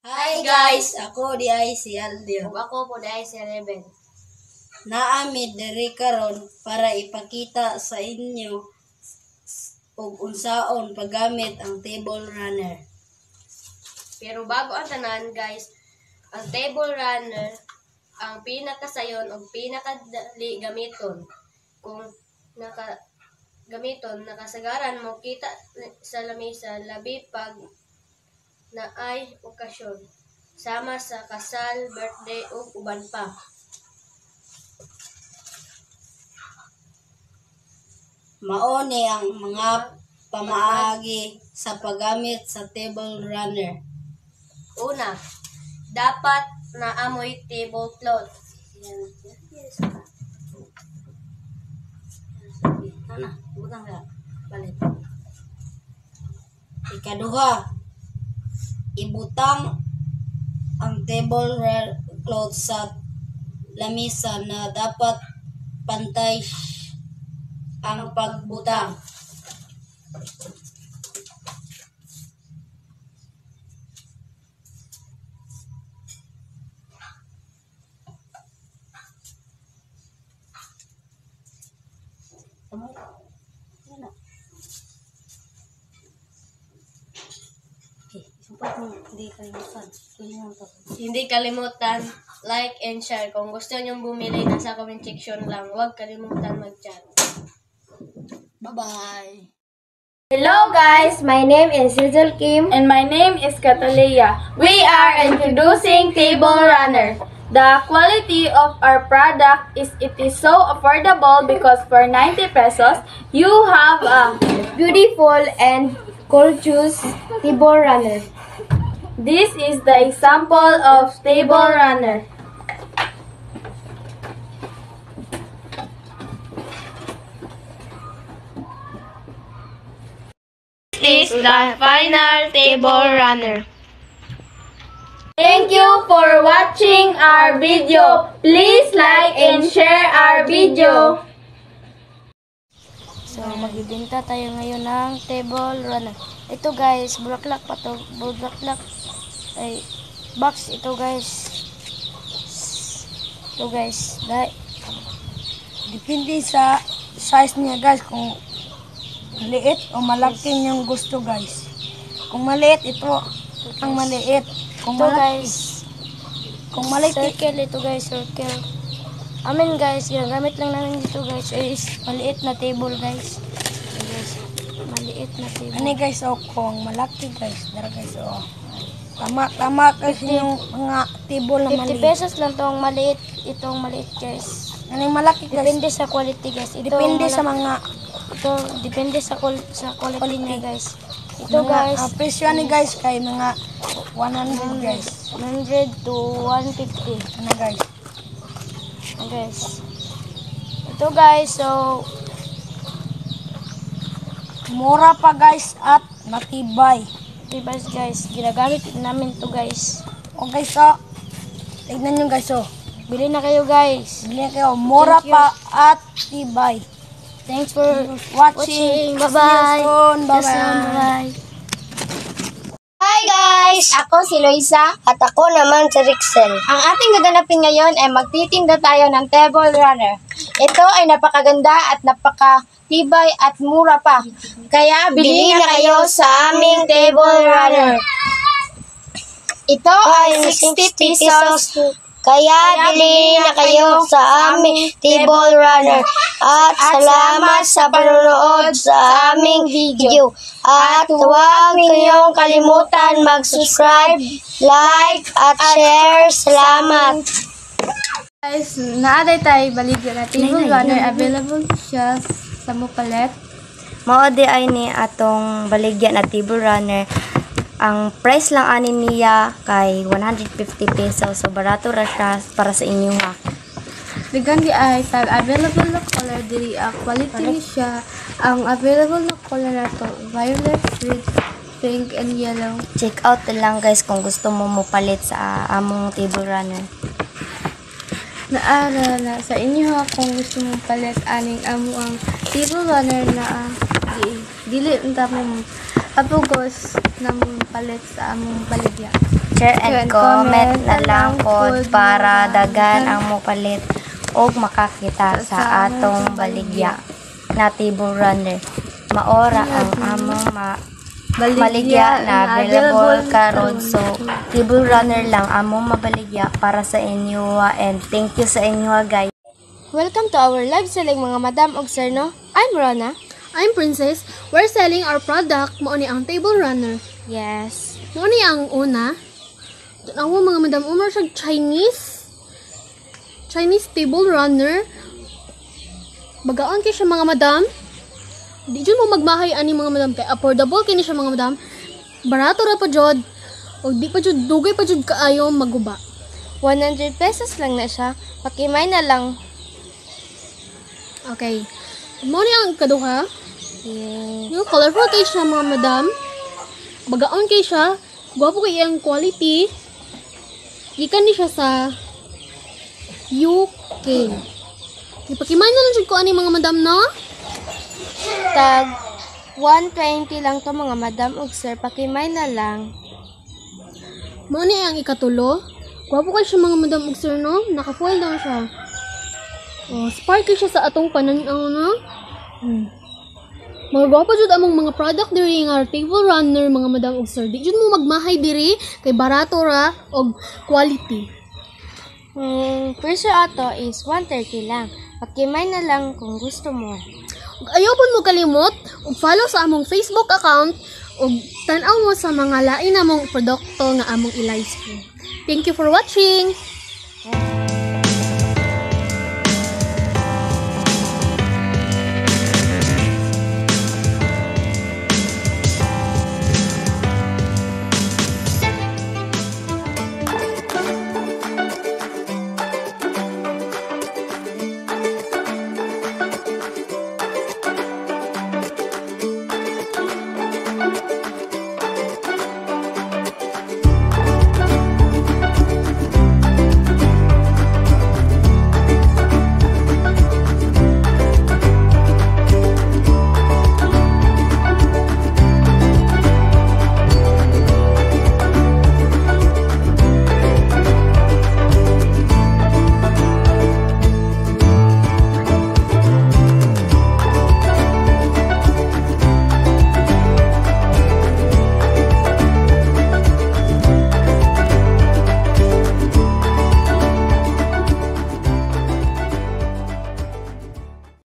Hi guys, ako di ay si Aldio. Ug ako po dahil si Reben. Naami diri karon para ipakita sa inyo og unsaon paggamit ang table runner. Pero bago ang tanan guys, ang table runner ang pinakasayon o pinakadali gamiton. Kung nakasagaran mo kita sa lamesa labi pag na ay okasyon sama sa kasal, birthday ug uban pa. Mao ni ang mga pamaagi sa paggamit sa table runner. Una, dapat naamoy tablecloth. Ana, butang ka. Balik. Ikaduha, ibutang ang tablecloth sa lamesa na dapat pantay ang pagbutang. Hindi kalimutan, like and share. Kung gusto nyong bumili, nasa comment section lang. Huwag kalimutan mag-chat. Bye-bye! Hello guys, my name is Sizzle Kim And my name is Catalea. We are introducing Table Runner. The quality of our product is it is so affordable because for 90 pesos, you have a Beautiful and gorgeous Table Runner. This is the example of table runner. This is the final Table Runner. Thank you for watching our video. Please like and share our video. So, magbibenta tayo ngayon ng table runner. Ito guys, bulaklak pa to. Bulaklak ay box ito guys. Ito guys. Depende sa size niya guys, kung maliit o malaki yung gusto guys. Kung maliit, ito ang maliit. Kung Ito malaki, guys, kung maliit, circle ito guys, circle. Amin guys, ginagamit lang namin dito guys is maliit na table guys. Ito guys, maliit na table. ano guys, o kung malaki guys, dara guys, o. Tama kasi yung mga table na 50 maliit. pesos lang tong maliit, itong maliit guys. Ano yung malaki guys? Depende sa quality guys. Depende sa mga Depende sa quality niya guys. Ito guys, presyo ni guys kay mga 100 guys. 100 to 150. Ano guys? Guys. Ito guys, so Mura pa guys at matibay. diba guys, ginagamit namin to guys. O guys, o. Tignan nyo guys, o. Bili na kayo guys. Bili kayo. Mura Thank you. pa at tibay. Thanks for Watching. Bye-bye. See you soon. See you soon. Bye-bye. Bye. Hi guys! Ako si Loisa. At ako naman si Rixel. Ang ating gaganapin ngayon ay magtitinda tayo ng table runner. Ito ay napakaganda at napakatibay at mura pa. Kaya bilhin na kayo sa aming table runner. Ito ay 60 pesos. Kaya bilhin na kayo sa aming table runner. At salamat sa panonood sa aming video. At huwag ninyong kalimutan mag-subscribe, like, at share. Salamat! Guys, naaday tayo baligyan na table runner. Available siya sa Mupalet. Mao di ay ni atong baligya na table runner. Ang price lang ani niya kay 150 pesos. So barato ra siya para sa inyo ha. Digan di ay tag available na color diri quality ni siya. Ang available na color na to violet, red, pink, and yellow. Check out lang guys kung gusto mo mopalit sa among table runner. Naara na sa inyo ha kung gusto mong palit aning amo ang table runner na dili unta mo apugos namong palit sa among baligya. Share and comment na lang pod para dagan ang mopalit og makakita sa atong baligya na Table Runner. Maora ang among baligya na available karon, so Table Runner lang among mabaligya para sa inyo, and thank you sa inyo guys. Welcome to our live selling mga madam og sir, no? I'm Rona. I'm Princess. We're selling our product, mao ni ang Table Runner. Yes. Mao ni ang una. Tanawa mga madam, umar siya Chinese Table Runner. Bagaon kay siya mga madam. Di jud mo magmahay ani mga madam, kay affordable kini siya mga madam. Barato ra pa jud. Og di pa jud dugay pa jud kaayo maguba. 100 pesos lang na siya. Pakimay na lang. Okay. Mao ni ang kaduha. Yes. Yung colorful kay siya mga madam. Bagaon kay siya. Gwapo kay ang quality. Gikan ni siya sa UK. Ipakimay na lang jud ko ani mga madam, no? Tag 120 lang to mga madam og sir. Pakimay na lang. Mao ni ang ikatulo. Gwapo kay siya mga madam ug sir, no? Naka-foil daw siya. Oh, sparkly siya sa atong pananaw, no? Mga gwapo jud among mga product diri nga Table Runner mga madam ug sir. Di jud mo magmahay diri kay barato ra og quality. Presyo ato is 130 lang. Pakimay na lang kung gusto mo. Ug ayaw pud mo kalimot ug follow sa among Facebook account ug tan-aw mo sa mga lain namong produkto nga among i-live stream. Thank you for watching.